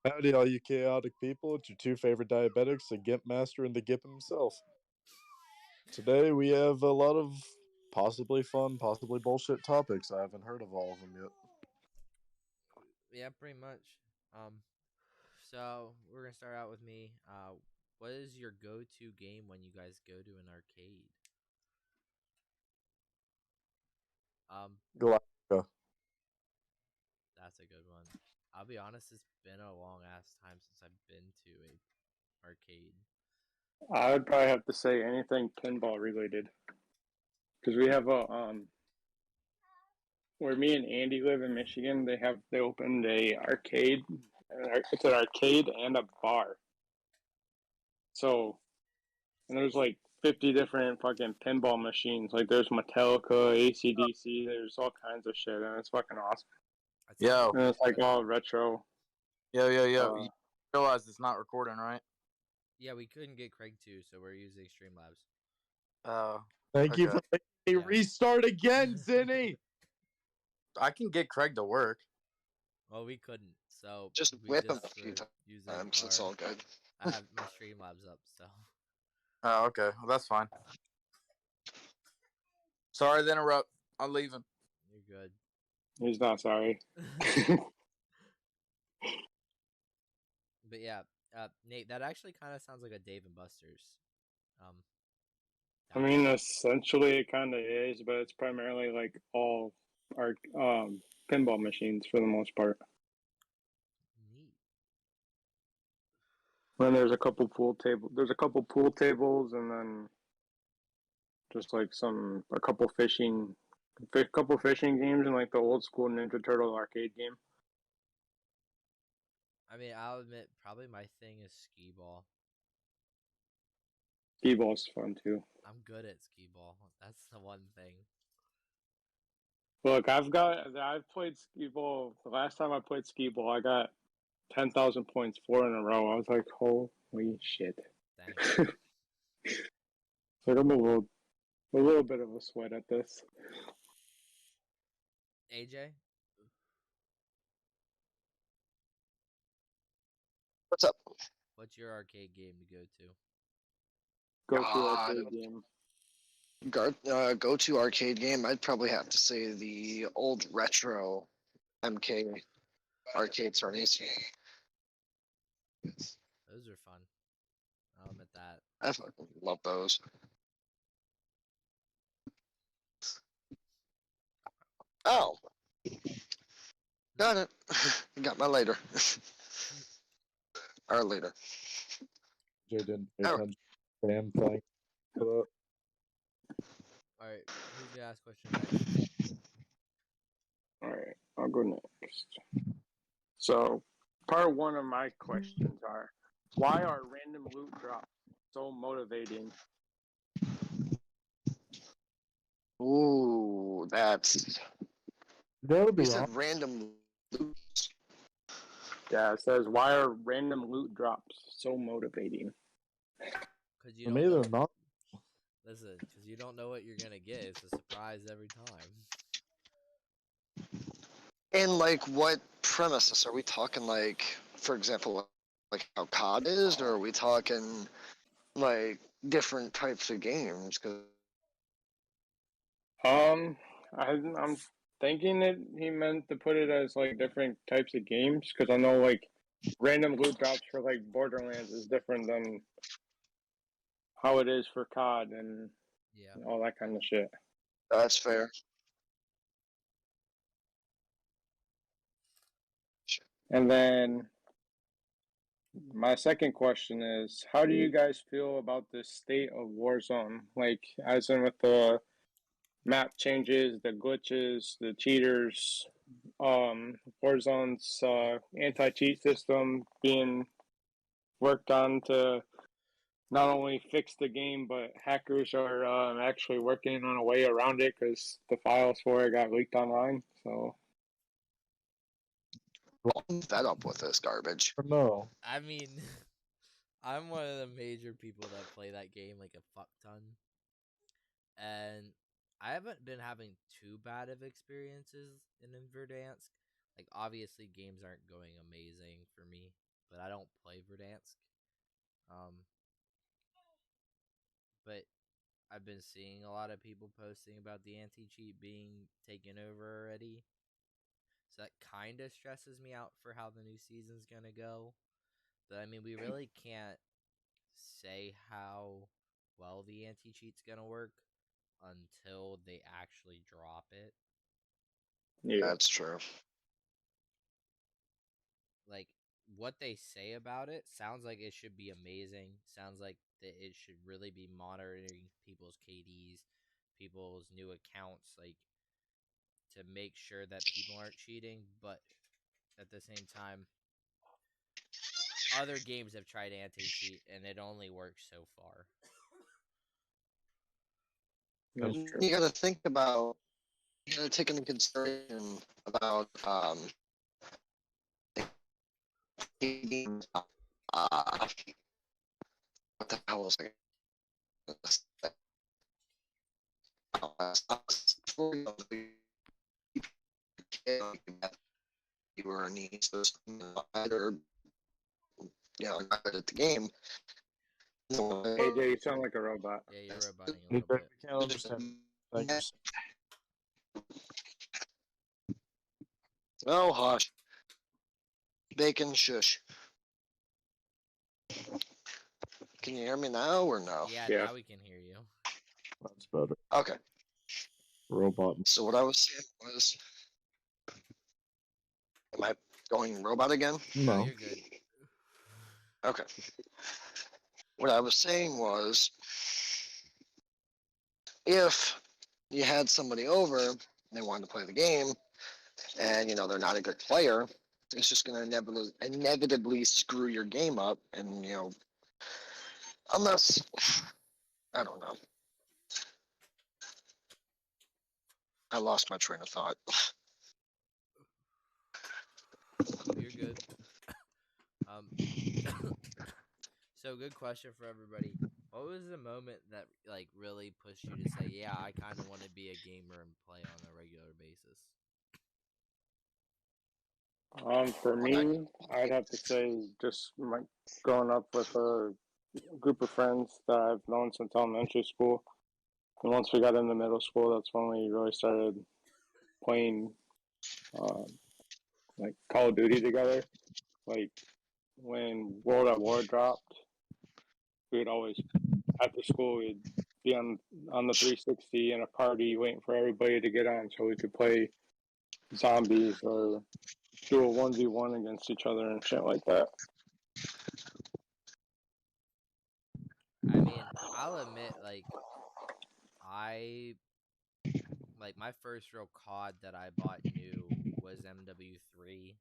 Howdy, all you chaotic people. It's your two favorite diabetics, the Gimp Master and the Gimp himself. Today we have a lot of possibly fun, possibly bullshit topics. I haven't heard of all of them yet. Yeah, pretty much. So we're gonna start out with me. What is your go-to game when you guys go to an arcade? Um, Galactica. that's a good one. I'll be honest, it's been a long ass time since I've been to a arcade. I would probably have to say anything pinball related because we have a where me and Andy live in Michigan. They opened a arcade. It's an arcade and a bar. So and there's like 50 different fucking pinball machines. Like there's Metallica, ACDC. There's all kinds of shit, and it's fucking awesome. That sounds Yo. And it's like all retro. Yo. Uh, You realize it's not recording, right? Yeah, we couldn't get Craig too, so we're using Streamlabs. Thank you Okay. for making me restart again, Zinny! I can get Craig to work. Well, we couldn't, so Just we whip him a were few using times. It's all good. I have my Streamlabs up, so Oh, okay. Well, that's fine. Sorry to interrupt. I'm leaving. you're good. he's not sorry. But yeah, Nate, that actually kind of sounds like a Dave and Buster's. I mean, essentially it kind of is, but it's primarily like all our pinball machines for the most part. neat. Then there's a couple pool tables. There's a couple pool tables, and then just like a couple fishing games, and like the old school Ninja Turtle arcade game. I mean, I'll admit, probably my thing is skee ball. Skee ball's fun too. I'm good at skee ball. That's the one thing. Look, I've played skee ball. The last time I played skee ball, I got 10,000 points 4 in a row. I was like, holy shit! Dang. Like I'm a little bit of a sweat at this. AJ, What's up? what's your arcade game to go to? Go to God. arcade game. Go-to arcade game, I'd probably have to say the old retro MK arcade tourneys. Those are fun. I'll admit that. I fucking love those. Oh, got it. Got my later. Or later. Jay didn't pay Oh. attention. Damn thing. All right, who's gonna ask question next? All right, I'll go next. So, part one of my questions are: why are random loot drops so motivating? Ooh, that's. That'll be You said awesome. random loot. Yeah, it says why are random loot drops so motivating? Because you For don't me, know. they're not. Listen, because you don't know what you're gonna get. It's a surprise every time. And like, what premises are we talking? Like, for example, like how COD is, or are we talking like different types of games? Because I'm thinking that he meant to put it as like different types of games because I know like random loot drops for like Borderlands is different than how it is for COD and Yeah. all that kind of shit. that's fair. And then my second question is, how do you guys feel about the state of Warzone? Like, as in with the map changes, the glitches, the cheaters, Warzone's anti-cheat system being worked on to not only fix the game, but hackers are actually working on a way around it because the files for it got leaked online. So I'm fed up with this garbage. No. I mean, I'm one of the major people that play that game like a fuck ton, and I haven't been having too bad of experiences in Verdansk. Like, obviously, games aren't going amazing for me, but I don't play Verdansk. But I've been seeing a lot of people posting about the anti-cheat being taken over already. So that kind of stresses me out for how the new season's going to go. But I mean, we really can't say how well the anti-cheat's going to work until they actually drop it. Yeah. That's true. Like, what they say about it sounds like it should be amazing. Sounds like that it should really be monitoring people's KDs, people's new accounts, like to make sure that people aren't cheating. But at the same time, other games have tried anti-cheat and it only works so far. That's true. You gotta think about, you gotta take into consideration about what the hell was I gonna say? You were a niece or not good at the game. AJ, you sound like a robot. Yeah, you're roboting a We little bit. can't understand. Thank you. Oh, hush. Bacon shush. Can you hear me now or no? Yeah, Yeah. now we can hear you. That's better. Okay. Robot. So what I was saying was, am I going robot again? No. You're good. Okay. What I was saying was, if you had somebody over and they wanted to play the game, and they're not a good player, it's just going to inevitably screw your game up, and unless I don't know. I lost my train of thought. You're good. So good question for everybody. What was the moment that like really pushed you to say, "Yeah, I kind of want to be a gamer and play on a regular basis"? For me, I'd have to say just growing up with a group of friends that I've known since elementary school. And once we got into middle school, that's when we really started playing like Call of Duty together. Like when World at War dropped, we'd always after school we'd be on the 360 in a party waiting for everybody to get on so we could play zombies or do a 1v1 against each other and shit like that. I mean, I'll admit, like my first real COD that I bought new was MW3.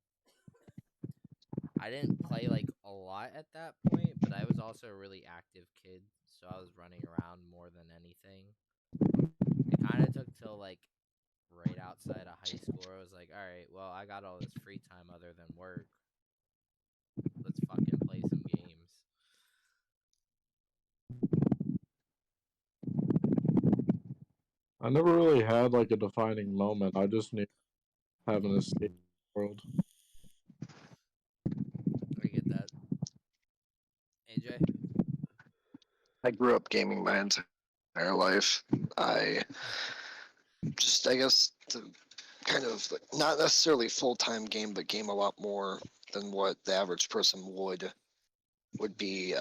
I didn't play like a lot at that point, but I was also a really active kid, so I was running around more than anything. It kind of took till like right outside of high school where I was like, all right, well, I got all this free time other than work. Let's fucking play some games. I never really had like a defining moment. I just knew having an escape world. I get that. AJ? I grew up gaming my entire life. I guess, to kind of not necessarily full-time game, but game a lot more than what the average person would be.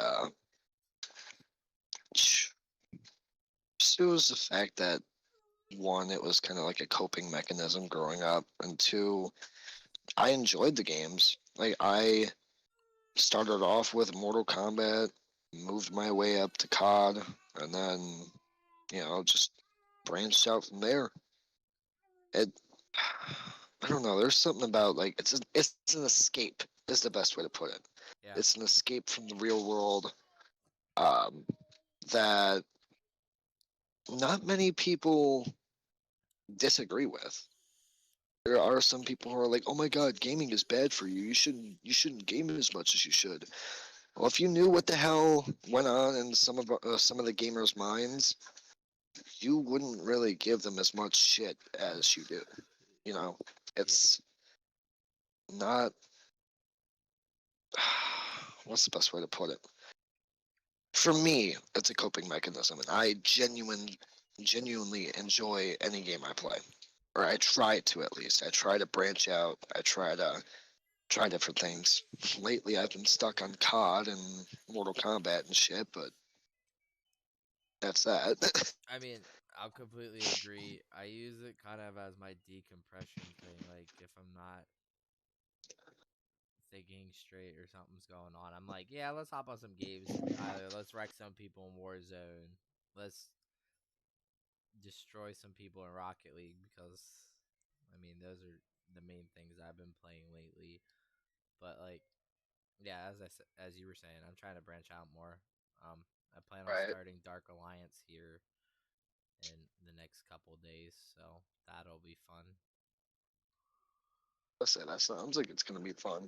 It was the fact that, one, it was kind of like a coping mechanism growing up, and two, I enjoyed the games. Like, I started off with Mortal Kombat, moved my way up to COD, and then, just branched out from there. I don't know. There's something about like it's an escape. Is the best way to put it. Yeah. It's an escape from the real world. That not many people disagree with. There are some people who are like, "Oh my God, gaming is bad for you. You shouldn't game as much as you should." Well, if you knew what the hell went on in some of the gamers' minds, you wouldn't really give them as much shit as you do. It's not. what's the best way to put it? For me, it's a coping mechanism, and I genuinely enjoy any game I play, or I try to at least. I try to branch out. I try different things. Lately, I've been stuck on COD and Mortal Kombat and shit, but that's that. I mean, I'll completely agree. I use it kind of as my decompression thing. Like, if I'm not thinking straight or something's going on, I'm like, yeah, let's hop on some games. Either let's wreck some people in Warzone. Let's destroy some people in Rocket League because, I mean, those are the main things I've been playing lately. But like, yeah, as you were saying, I'm trying to branch out more. I plan on Right. starting Dark Alliance here in the next couple days, so that'll be fun. Listen, that sounds like it's gonna be fun.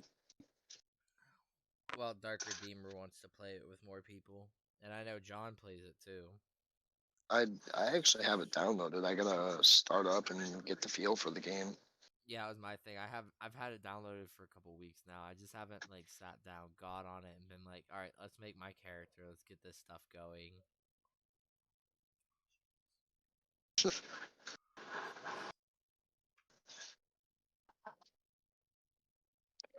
Well, Dark Redeemer wants to play it with more people, and I know John plays it too. I actually have it downloaded. I gotta start up and get the feel for the game. Yeah, it was my thing. I've had it downloaded for a couple weeks now. I just haven't like sat down, got on it, and been like, all right, let's make my character. Let's get this stuff going.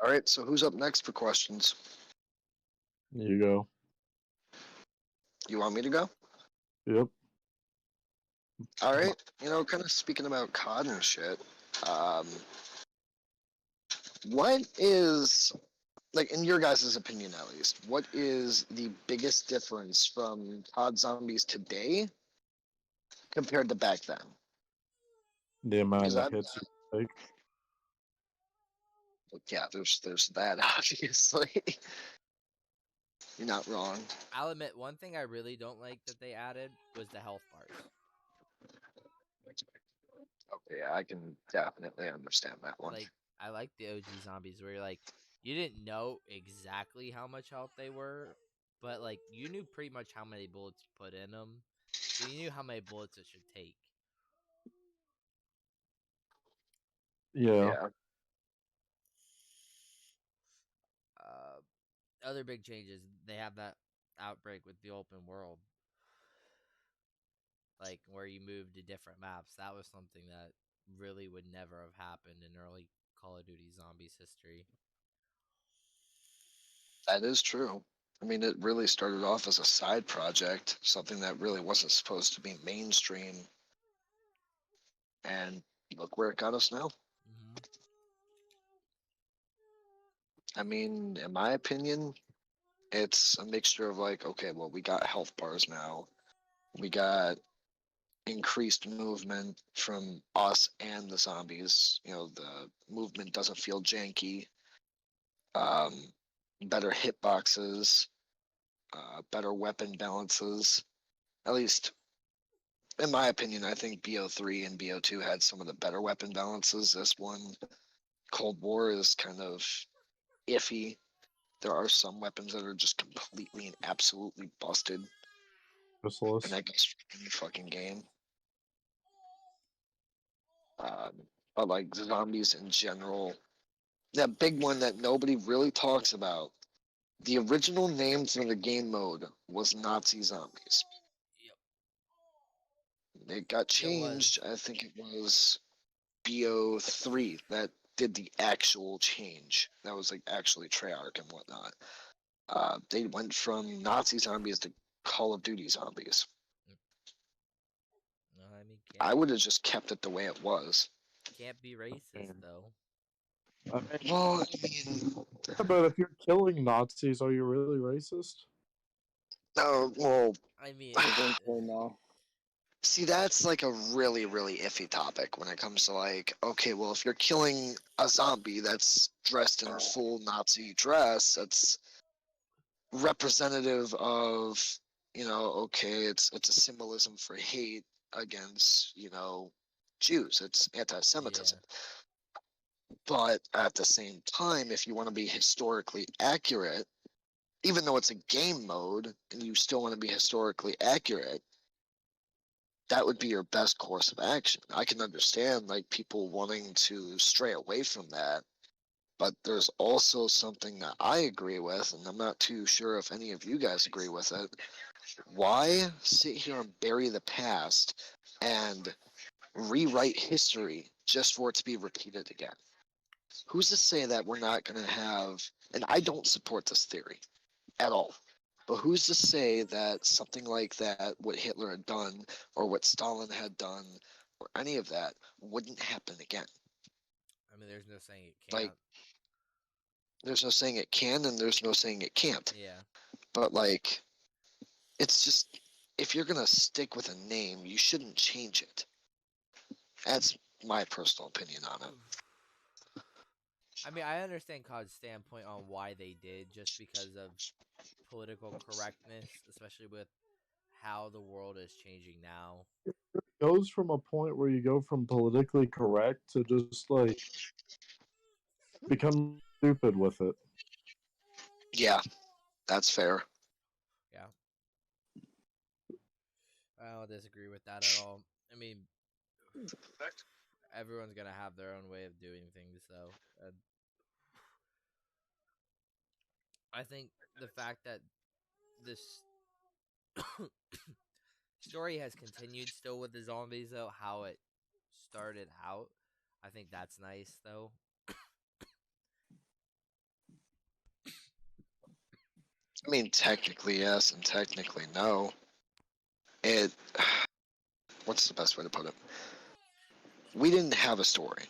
All right, so who's up next for questions? You go. You want me to go? Yep. All right. Kind of speaking about COD and shit. What is, like, in your guys' opinion at least, what is the biggest difference from COD Zombies today compared to back then? The amount Because of hits you take. yeah, there's that obviously. You're not wrong. I'll admit, one thing I really don't like that they added was the health bars. Okay, yeah, I can definitely understand that one. Like, I like the OG zombies where you're like, you didn't know exactly how much health they were, but like you knew pretty much how many bullets you put in them, so you knew how many bullets it should take. Yeah. Yeah. Other big changes, they have that outbreak with the open world, like where you move to different maps. That was something that really would never have happened in early Call of Duty Zombies history. That is true. I mean, it really started off as a side project, something that really wasn't supposed to be mainstream. And look where it got us now. Mm-hmm. I mean, in my opinion, it's a mixture of like, okay, well, we got health bars now. We got increased movement from us and the zombies. The movement doesn't feel janky. Um, Better hitboxes, better weapon balances. At least, in my opinion, I think BO3 and BO2 had some of the better weapon balances. This one, Cold War, is kind of iffy. There are some weapons that are just completely and absolutely busted, and Chrysalis. that goes for any fucking game. But like zombies in general, that big one that nobody really talks about. The original name for the game mode was Nazi Zombies. Yep. It got changed. I think it was BO3 that did the actual change. That was like actually Treyarch and whatnot. They went from Nazi Zombies to Call of Duty Zombies. No, I mean, I would have just kept it the way it was. Can't be racist though. I mean, Well, I mean, but if you're killing Nazis, are you really racist? no, well, I mean, I think so now. see, that's like a really, really iffy topic when it comes to like, okay, well, if you're killing a zombie that's dressed in full Nazi dress, that's representative of, okay, it's a symbolism for hate against, Jews. It's anti-Semitism. But at the same time, if you want to be historically accurate, even though it's a game mode and you still want to be historically accurate, that would be your best course of action. I can understand like people wanting to stray away from that But there's also something that I agree with, and I'm not too sure if any of you guys agree with it. Why sit here and bury the past and rewrite history just for it to be repeated again? Who's to say that we're not going to have, and I don't support this theory at all, but who's to say that something like that, what Hitler had done, or what Stalin had done, or any of that, wouldn't happen again? I mean, there's no saying it Like, can't. there's no saying it can, and there's no saying it can't. Yeah. But, like, it's just, if you're going to stick with a name, you shouldn't change it. That's my personal opinion on it. I mean, I understand COD's standpoint on why they did, just because of political correctness, especially with how the world is changing now. Goes from a point where you go from politically correct to just like become stupid with it. Yeah, that's fair. Yeah. I don't disagree with that at all. I mean, everyone's gonna have their own way of doing things, so I think the fact that this story has continued still with the zombies, though, how it started out, I think that's nice, though. I mean, technically yes, and technically no. It. What's the best way to put it? We didn't have a story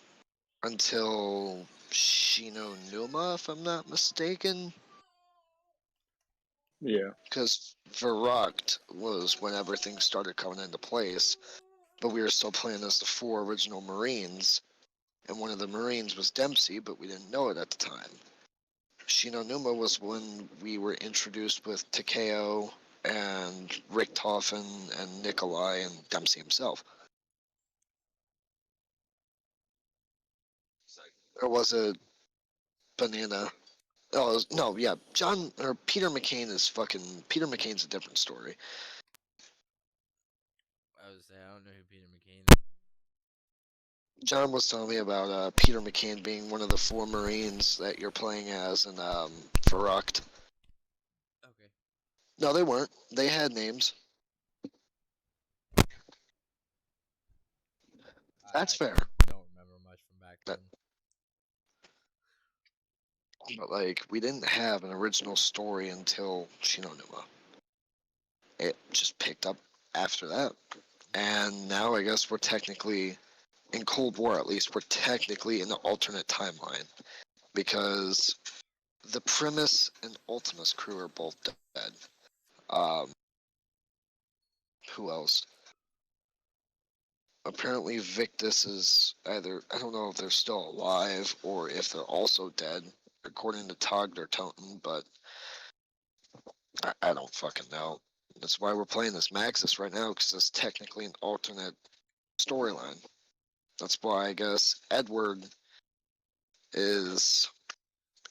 until Shino Numa, if I'm not mistaken. Yeah. Because Verrucht was when everything started coming into place, but we were still playing as the 4 original Marines, and one of the Marines was Dempsey, but we didn't know it at the time. Shino Numa was when we were introduced with Takeo and Richtofen and Nikolai and Dempsey himself. Or was it Banana? Oh no, yeah, John or Peter McCain is fucking. Peter McCain's a different story. I would say I don't know who Peter McCain is. John was telling me about Peter McCain being one of the 4 Marines that you're playing as in Verrucht. Okay. No, they weren't. They had names. That's fair. Don't remember much from back then. But like, we didn't have an original story until Shinonuma. It just picked up after that. And now I guess we're technically, in Cold War at least, we're technically in the alternate timeline. Because the Primus and Ultimus crew are both dead. Who else? Apparently Victus is either, I don't know if they're still alive or if they're also dead, according to Tog they're Toten, but I don't fucking know. That's why we're playing this Maxis right now, because it's technically an alternate storyline. That's why I guess Edward is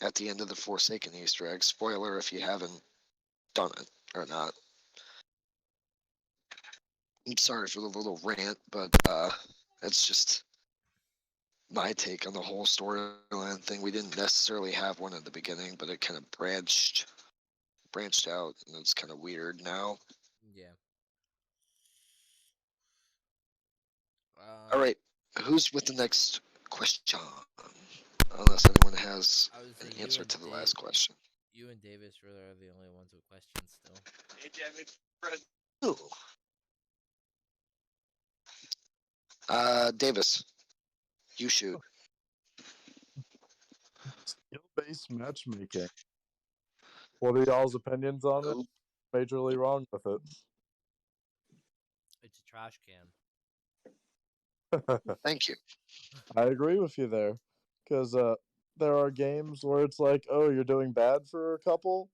at the end of the Forsaken Easter egg. Spoiler if you haven't done it or not. I'm sorry for the little rant, but it's just my take on the whole storyline thing. We didn't necessarily have one at the beginning, but it kind of branched out, and it's kind of weird now. Yeah. All right, who's with the next question? Unless anyone has I would say an you answer and to the Dave- last question. You and Davis really are the only ones with questions still. Ooh. Davis, you shoot. Skill-based matchmaking. What are y'all's opinions on it? Ooh. Majorly wrong with it. It's a trash can. Thank you. I agree with you there, because there are games where it's like, oh, you're doing bad for a couple.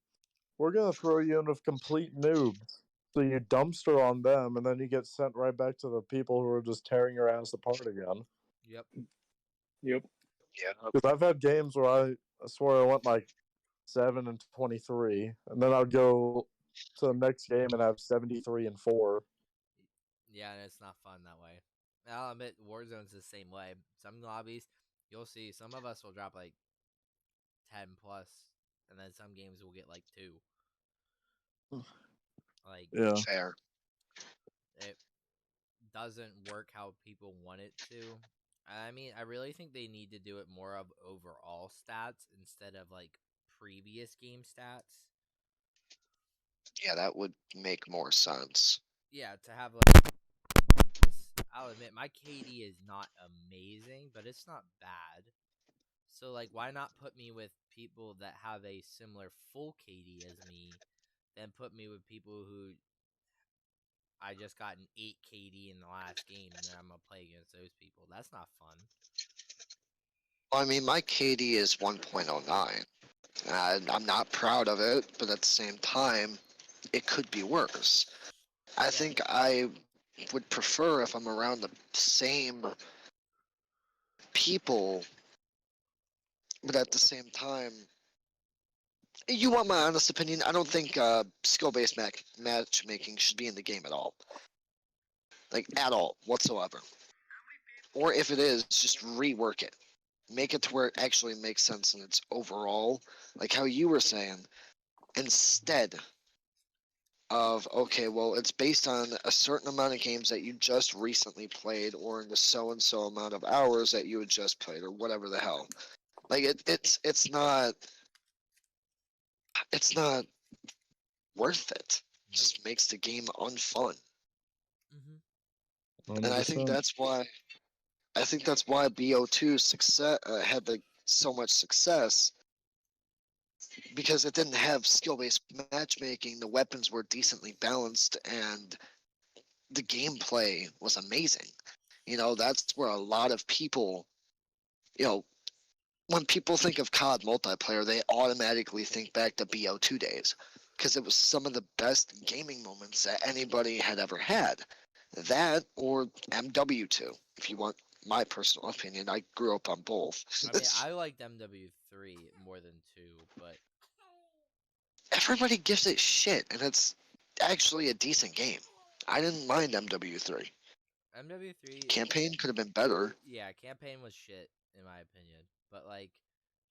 We're gonna throw you in with complete noobs, so you dumpster on them, and then you get sent right back to the people who are just tearing your ass apart again. Yep. Yep. Yeah. Because I've had games where I swear I went like 7-23, and then I'd go to the next game and have 73-4. Yeah, and it's not fun that way. I'll admit Warzone's the same way. Some lobbies, you'll see some of us will drop like 10 plus, and then some games will get like 2. Like Yeah. Fair. it doesn't work how people want it to. I mean, I really think they need to do it more of overall stats instead of like previous game stats. Yeah, that would make more sense. Yeah, to have like, 'cause I'll admit my KD is not amazing, but it's not bad. So like, why not put me with people that have a similar full KD as me, than put me with people who I just got an 8 KD in the last game, and then I'm gonna play against those people. That's not fun. Well, I mean, my KD is 1.09. I'm not proud of it, but at the same time, it could be worse. I Yeah. think I would prefer if I'm around the same people, but at the same time, you want my honest opinion? I don't think skill-based matchmaking should be in the game at all. Like, at all, whatsoever. Or if it is, just rework it. Make it to where it actually makes sense in its overall, like how you were saying, instead of, okay, well, it's based on a certain amount of games that you just recently played, or in the so-and-so amount of hours that you had just played, or whatever the hell. Like, it's not worth it. It just makes the game unfun. Mm-hmm. And I think 100%. that's why BO2 success had so much success, because it didn't have skill-based matchmaking. The weapons were decently balanced, and the gameplay was amazing. You know, that's where a lot of people, you know, when people think of COD multiplayer, they automatically think back to BO2 days, because it was some of the best gaming moments that anybody had ever had. That or MW2, if you want my personal opinion. I grew up on both. I mean, I liked MW3 more than 2, but Everybody gives it shit, and it's actually a decent game. I didn't mind MW3. MW3 Campaign could have been better. yeah, campaign was shit in my opinion. But like,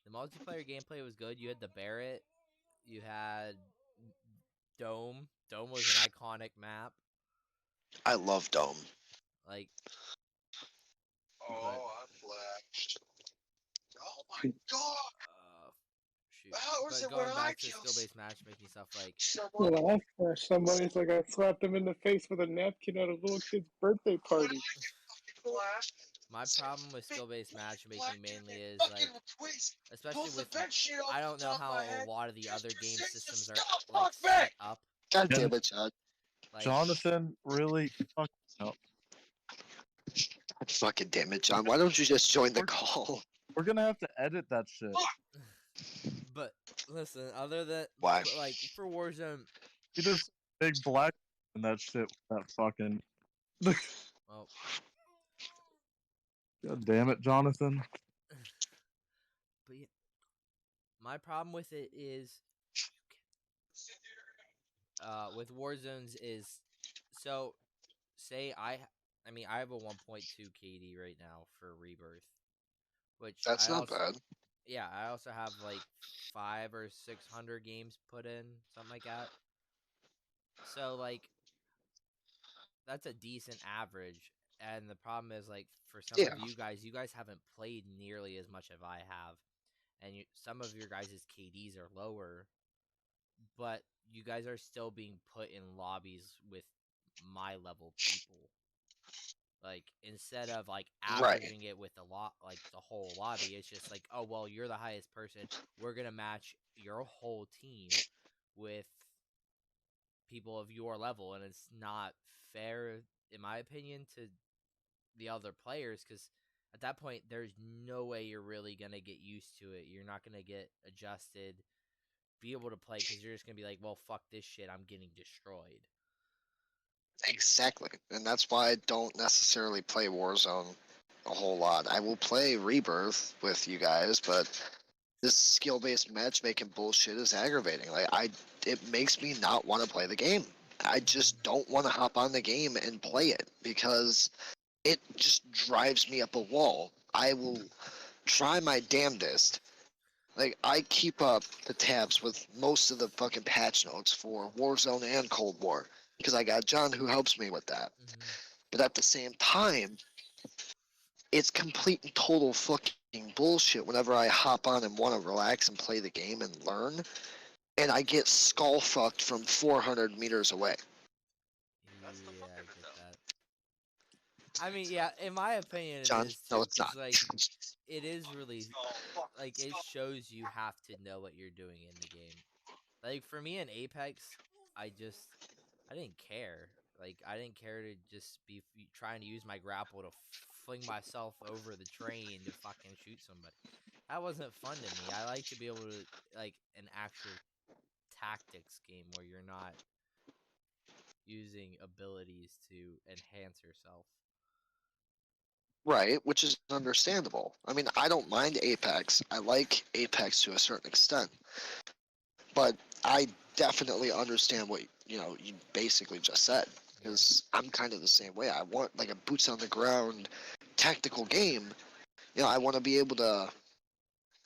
the multiplayer gameplay was good. You had the Barrett, you had Dome. Dome was an iconic map. I love Dome. Like, Oh, but I flashed. Oh my god! shoot. How is But it when going I back to kill skill-based matchmaking stuff, like, When I flashed somebody, it's like I slapped him in the face with a napkin at a little kid's birthday party. my problem with skill-based matchmaking mainly is like, especially with, I don't know how a lot of the other game systems are like set up. God Yeah. damn it, John. Like, Jonathan, really? Fuck no. God fucking damn it, John. Why don't you just join the call? We're gonna have to edit that shit. but listen, other than Why? but, like, for Warzone, You just big black in that shit with that fucking. well, God damn it, Jonathan. but yeah, my problem with it is, with Warzones is, so say I mean, I have a 1.2 KD right now for Rebirth, which That's I not also, bad. yeah, I also have like 500 or 600 games put in, something like that. So like, that's a decent average. And the problem is, like, for some Yeah. of you guys haven't played nearly as much as I have, and some of your guys' KDs are lower, but you guys are still being put in lobbies with my level people. Like, instead of like Right. averaging it with like the whole lobby, it's just like, oh well, you're the highest person. We're gonna match your whole team with people of your level, and it's not fair, in my opinion, to the other players, because at that point, there's no way you're really gonna get used to it. You're not gonna get adjusted, be able to play, because you're just gonna be like, well, fuck this shit, I'm getting destroyed. Exactly. And that's why I don't necessarily play Warzone a whole lot. I will play Rebirth with you guys, but this skill-based matchmaking bullshit is aggravating. Like, it makes me not want to play the game. I just don't want to hop on the game and play it, because it just drives me up a wall. I will try my damnedest Like, I keep up the tabs with most of the fucking patch notes for Warzone and Cold War because I got John who helps me with that. Mm-hmm. But at the same time, it's complete and total fucking bullshit whenever I hop on and want to relax and play the game and learn, and I get skull fucked from 400 meters away. Yeah, I get that. I mean, yeah, in my opinion, it John, is no, too, it's because not. like it is really like it shows you have to know what you're doing in the game. Like for me in Apex, I didn't care. Like I didn't care to just be trying to use my grapple to fling myself over the train to fucking shoot somebody. That wasn't fun to me. I like to be able to like an actual tactics game where you're not using abilities to enhance yourself. Right, which is understandable. I mean, I don't mind Apex. I like Apex to a certain extent. But I definitely understand what you basically just said Yeah. because I'm kind of the same way. I want like a boots on the ground tactical game. I want to be able to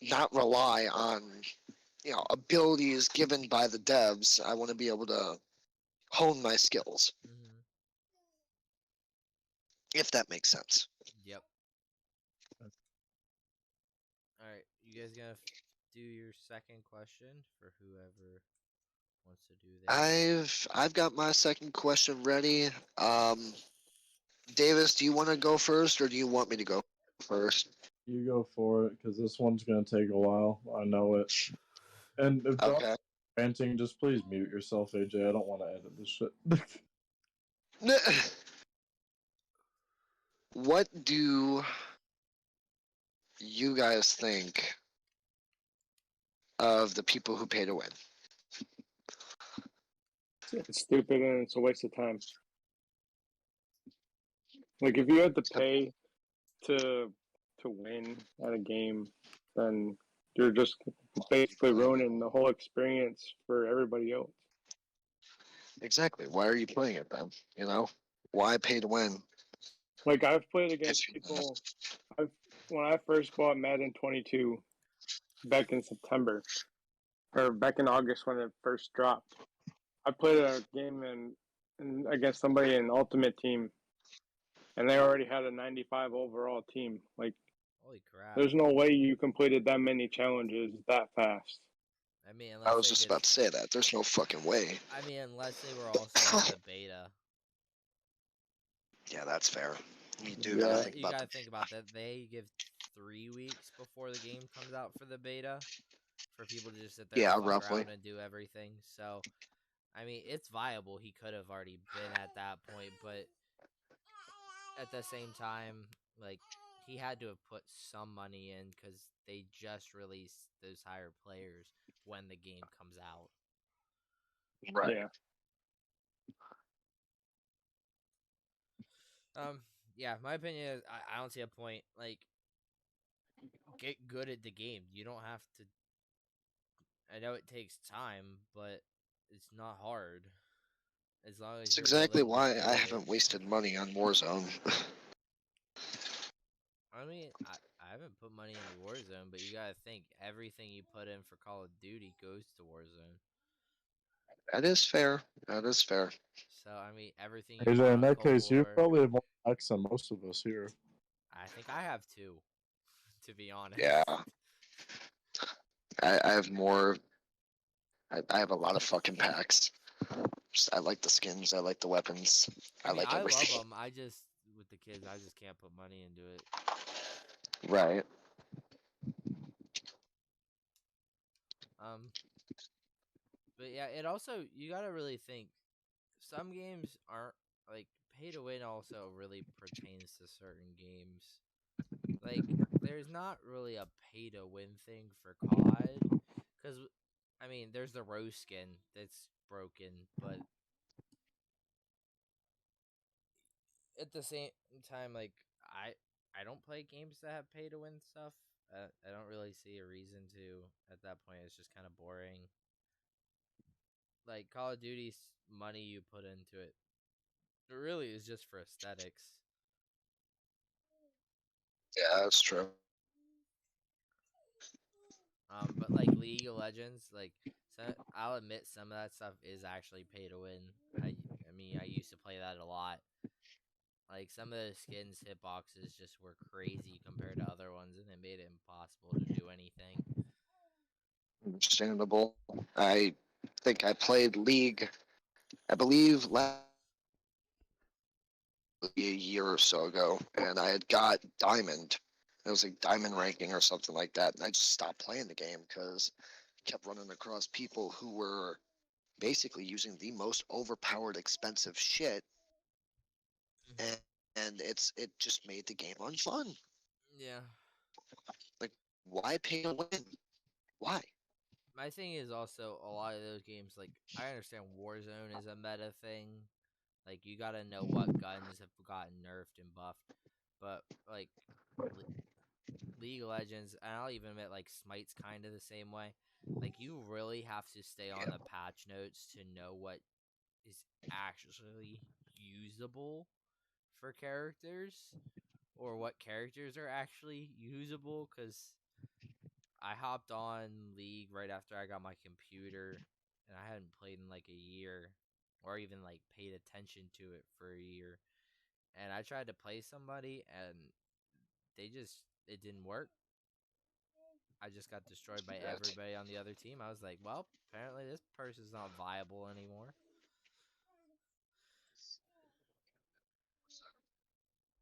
not rely on abilities given by the devs. I want to be able to hone my skills, Mm-hmm. if that makes sense. Yep. All right, you guys gonna do your second question for whoever wants to do theirs? I've got my second question ready. Davis, do you want to go first, or do you want me to go first? You go for it, because this one's going to take a while. I know it. And if John's Okay. ranting, just please mute yourself, AJ. I don't want to edit this shit. What do you guys think of the people who pay to win? It's stupid and it's a waste of time. Like if you had to pay to win at a game, then you're just basically ruining the whole experience for everybody else. Exactly. Why are you playing it then? Why pay to win? Like I've played against people. When I first bought Madden 22 back in September or back in August when it first dropped, I played a game against somebody in Ultimate Team, and they already had a 95 overall team. Like, Holy crap! there's no way you completed that many challenges that fast. I mean, I unless was they just just, about to say that. There's no fucking way. I mean, unless they were also in the beta. Yeah, that's fair. You do Yeah. gotta think You about gotta think about that. They give 3 weeks before the game comes out for the beta for people to just sit there Yeah, and fuck roughly. around and do everything. So, I mean, it's viable. He could have already been at that point, but at the same time, like he had to have put some money in because they just released those higher players when the game comes out. Right. Yeah. Yeah, my opinion is I don't see a point. Like, get good at the game. You don't have to. I know it takes time, but it's not hard. As long as That's you're exactly willing to why do I it. haven't wasted money on Warzone. I mean, I haven't put money into Warzone, but you gotta think everything you put in for Call of Duty goes to Warzone. That is fair. That is fair. So I mean, everything you put AJ, in on that Cold case, you War, probably have more likes than most of us here. I think I have two, to be honest. Yeah. I have more. I have a lot of fucking packs. I like the skins. I like the weapons. I mean, like I love everything. them. I just with the kids, I just can't put money into it. Right. But yeah, it also you gotta really think. Some games aren't like pay to win. Also, really pertains to certain games. Like, there's not really a pay to win thing for COD, because I mean, there's the rose skin that's broken, but at the same time, like I don't play games that have pay to win stuff. I don't really see a reason to. At that point, it's just kind of boring. Like Call of Duty's money you put into it, it really is just for aesthetics. Yeah, that's true. But like League of Legends, like I'll admit some of that stuff is actually pay to win. I mean I used to play that a lot. Like some of the skins hitboxes just were crazy compared to other ones, and it made it impossible to do anything. Understandable. I think I played League, I believe, a year or so ago, and I had got Diamond. It was like Diamond ranking or something like that, and I just stopped playing the game because I kept running across people who were basically using the most overpowered, expensive shit, and, it just made the game unfun. Yeah. Like, why pay to win? Why? My thing is also a lot of those games, like, I understand Warzone is a meta thing. Like, you gotta know what guns have gotten nerfed and buffed. But, like, League of Legends, and I'll even admit, like, Smite's kind of the same way. Like, you really have to stay on the patch notes to know what is actually usable for characters, or what characters are actually usable, because I hopped on League right after I got my computer, and I hadn't played in like a year, or even like paid attention to it for a year. And I tried to play somebody, and it didn't work. I just got destroyed by everybody on the other team. I was like, well, apparently this person's not viable anymore.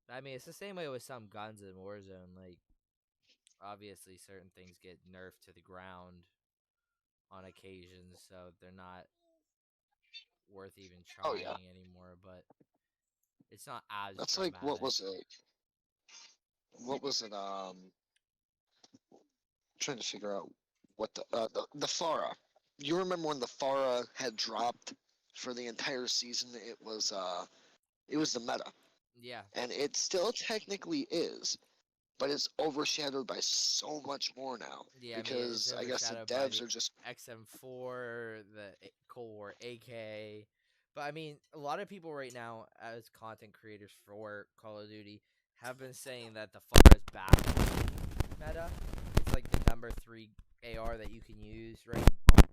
I mean, it's the same way with some guns in Warzone. Like, obviously, certain things get nerfed to the ground on occasions, so they're not worth even Oh yeah, trying anymore, but it's not as that's like what dramatic. was it? What was it? Trying to figure out what the Pharah. You remember when the Pharah had dropped for the entire season? It was the meta, Yeah. and it still technically is, but it's overshadowed by so much more now Yeah, I mean, it's because I guess the overshadowed by devs the are just XM4, the Cold War AK. But I mean, a lot of people right now, as content creators for Call of Duty, have been saying that the FAR is back meta. It's like the number 3 AR that you can use right now.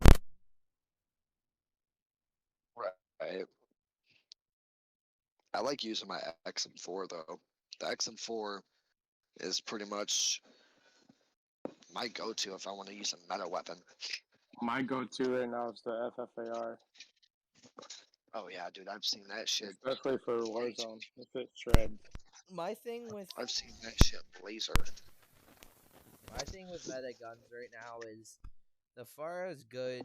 right. I like using my XM4 though. The XM4 is pretty much my go-to if I want to use a meta weapon. My go-to right now is the FFAR, Oh yeah, dude, I've seen that shit. especially for Warzone. If it shreds. My thing with I've seen that shit laser. meta guns right now is the FAR is good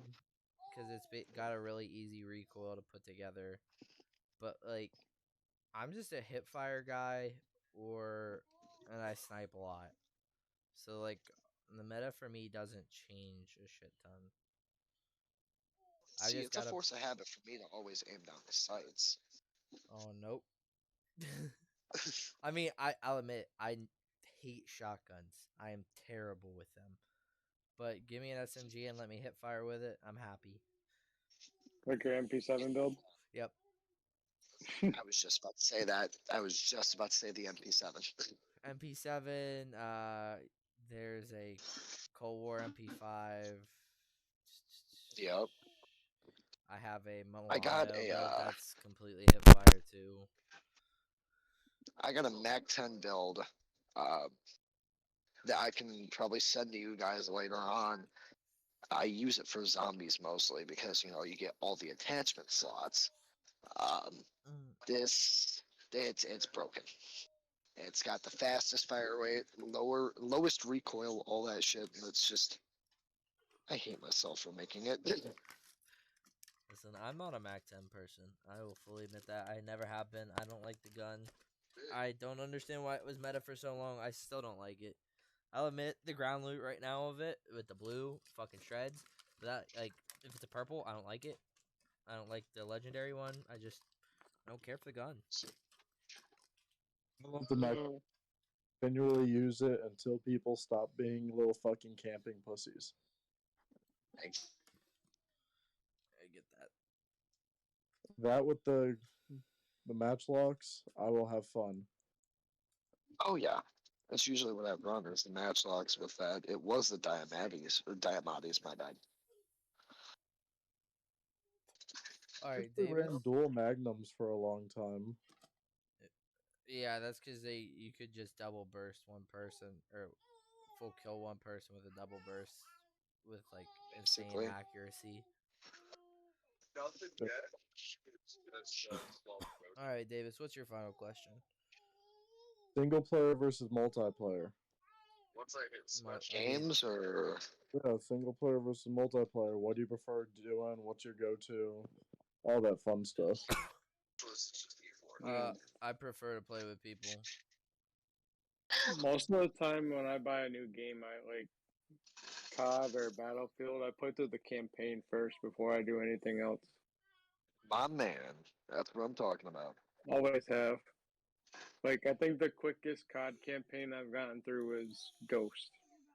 because got a really easy recoil to put together. But like, I'm just a hip fire guy, and I snipe a lot. So like, the meta for me doesn't change a shit ton. I See, just it's a gotta. force of habit for me to always aim down the sights. Oh nope. I mean, I'll admit I hate shotguns. I am terrible with them. But give me an SMG and let me hip fire with it. I'm happy. Like your MP7 build. Yep. I was just about to say that. I was just about to say the MP7. MP7. There's a Cold War MP5. Yep. I have a I got Milano a build that's completely hip fire too. I got a Mac 10 build uh, that I can probably send to you guys later on. I use it for zombies mostly because you get all the attachment slots. Um, this it's broken. It's got the fastest fire rate, lowest recoil, all that shit. And it's just I hate myself for making it. Listen, I'm not a Mac 10 person. I will fully admit that. I never have been. I don't like the gun. I don't understand why it was meta for so long. I still don't like it. I'll admit the ground loot right now of it with the blue fucking shreds. But that, like, if it's a purple, I don't like it. I don't like the legendary one. I don't care for the gun. I love the Mac. Continually use it until people stop being little fucking camping pussies. I get that. That with the match locks, I will have fun. Oh yeah, That's usually what I've run is the matchlocks with that. It was the Diamades, my bad. All right, We Davis. ran dual magnums for a long time. Yeah, that's because you could just double burst one person or full kill one person with a double burst with like insane Basically. accuracy. Yep. All right, Davis, what's your final question? Single player versus multiplayer. Games or Yeah, single player versus multiplayer. What do you prefer doing? What's your go-to? All that fun stuff. I prefer to play with people. Most of the time when I buy a new game, I like COD or Battlefield. I play through the campaign first before I do anything else. my man. That's what I'm talking about. Always have. Like I think the quickest COD campaign I've gotten through is Ghost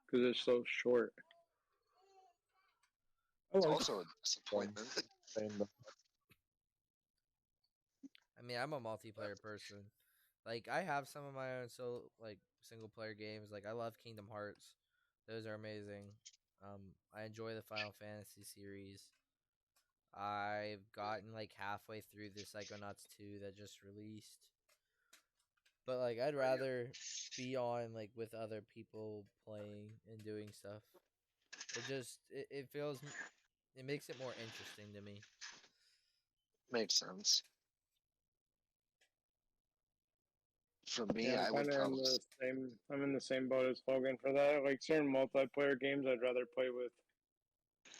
because it's so short. I It's like also a disappointment. playing the I mean, I'm a multiplayer person. Like, I have some of my own single player games. Like, I love Kingdom Hearts. Those are amazing. I enjoy the Final Fantasy series. I've gotten like halfway through the Psychonauts 2 that just released. But like I'd rather be on like with other people playing and doing stuff. It feels it makes it more interesting to me. Makes sense. For me, Yeah, I I'm would kind of in probably the same. I'm in the same boat as Logan for that. Like certain multiplayer games, I'd rather play with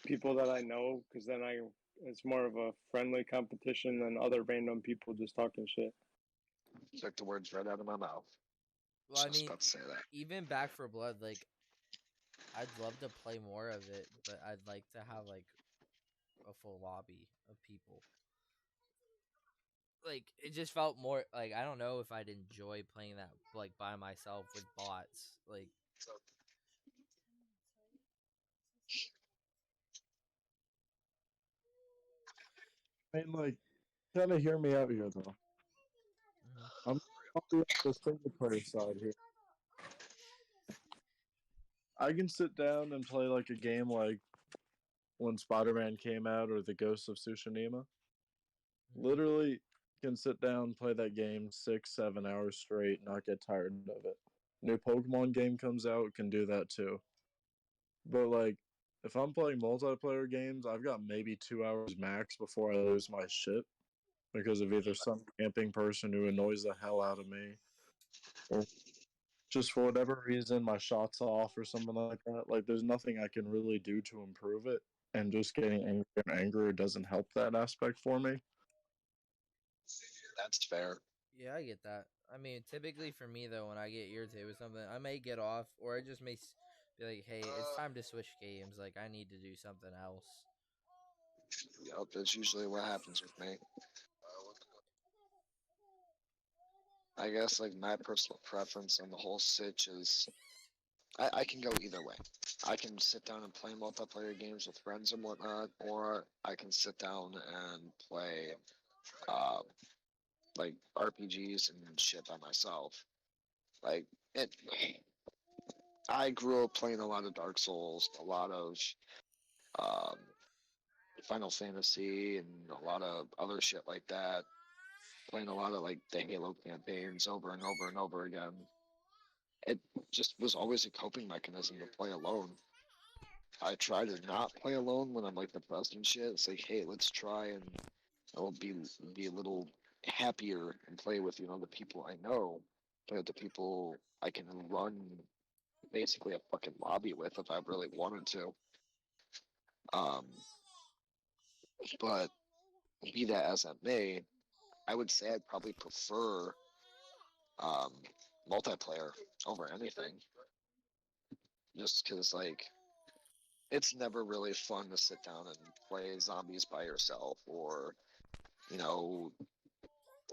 people that I know because then it's more of a friendly competition than other random people just talking shit. took the words right out of my mouth. Well, I Just mean, about to say that. even Back for Blood, like I'd love to play more of it, but I'd like to have like a full lobby of people. Like it just felt more like I don't know if I'd enjoy playing that like by myself with bots. Like I mean, like, kind of hear me out here though. I'll be on the single player side here. I can sit down and play like a game like when Spider-Man came out or the Ghost of Tsushima. Literally can sit down, play that game 6, 7 hours straight, not get tired of it. New Pokemon game comes out, can do that too. But like, if I'm playing multiplayer games, I've got maybe 2 hours max before I lose my shit because of either some camping person who annoys the hell out of me, or just for whatever reason my shot's off or something like that. Like, there's nothing I can really do to improve it, and just getting angry and angrier doesn't help that aspect for me. That's fair. Yeah, I get that. I mean, typically for me though, when I get irritated with something, I may get off, or I just may be like, "Hey, it's time to switch games. Like, I need to do something else." Yep, that's usually what happens with me. I guess like my personal preference on the whole sitch is I can go either way. I can sit down and play multiplayer games with friends and whatnot, or I can sit down and play uh, like RPGs and shit by myself. Like it, I grew up playing a lot of Dark Souls, a lot of um, Final Fantasy, and a lot of other shit like that. Playing a lot of like the Halo campaigns over and over and over again. It just was always a coping mechanism to play alone. I try to not play alone when I'm like depressed and shit. It's like, hey, let's try and I'll be a little happier and play with the people I know, play with the people I can run basically a fucking lobby with if I really wanted to. Um, but be that as it may, I would say I'd probably prefer um, multiplayer over anything, just because like it's never really fun to sit down and play zombies by yourself or you know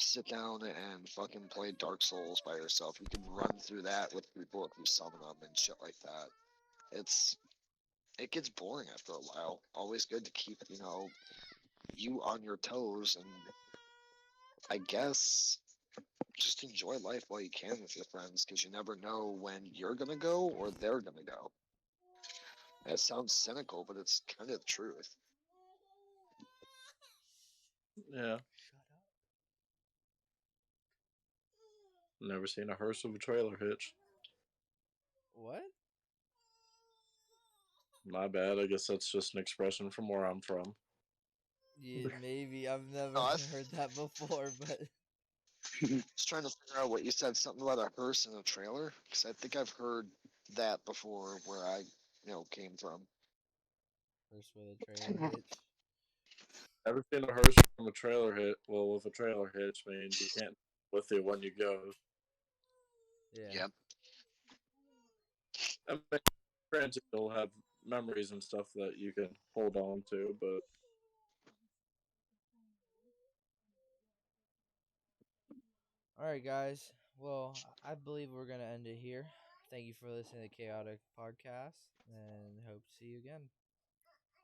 sit down and fucking play Dark Souls by yourself. You can run through that with people if you summon them and shit like that. It gets boring after a while. Always good to keep you on your toes and I guess just enjoy life while you can with your friends, because you never know when you're gonna go or they're gonna go. That sounds cynical, but it's kind of the truth. Yeah. Shut up. Never seen a hearse with a trailer hitch. What? My bad. I guess that's just an expression from where I'm from. Yeah, maybe. I've never Oh, heard that before, but Just trying to figure out what you said, something about a hearse and a trailer, because I think I've heard that before where I, came from. first with a trailer hitch. Never seen a hearse from a trailer hitch. Well, with a trailer hitch means you can't with you when you go. Yeah. Yep. I mean, granted, you'll have memories and stuff that you can hold on to, but All right, guys. Well, I believe we're gonna end it here. Thank you for listening to Chaotic Podcast, and hope to see you again.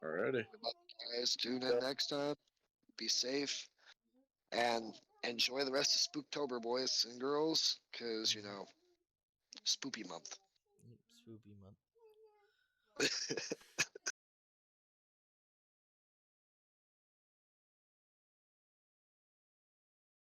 alrighty. Guys, tune in next time. Be safe and enjoy the rest of Spooktober, boys and girls, because, spoopy month. Spoopy month.